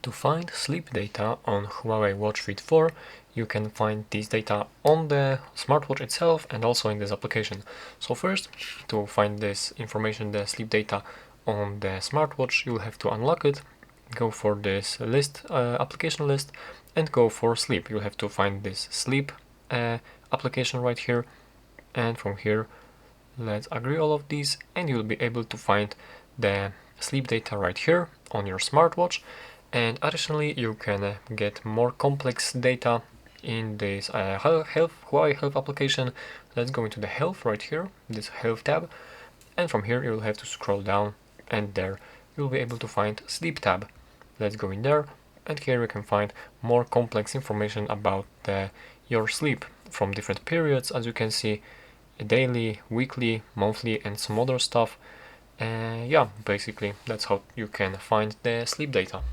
To find sleep data on Huawei Watch Fit 4, you can find this data on the smartwatch itself and also in this application. So first, to find this information, the sleep data on the smartwatch, you'll have to unlock it, go for this list, application list, and go for sleep. You'll have to find this sleep application right here, and from here, let's agree all of these, and you'll be able to find the sleep data right here on your smartwatch. And additionally, you can get more complex data in this Huawei Health application. Let's go into the Health right here, this Health tab, and from here you'll have to scroll down, and there you'll be able to find Sleep tab. Let's go in there, and here you can find more complex information about your sleep from different periods, as you can see, daily, weekly, monthly, and some other stuff. Yeah, basically that's how you can find the sleep data.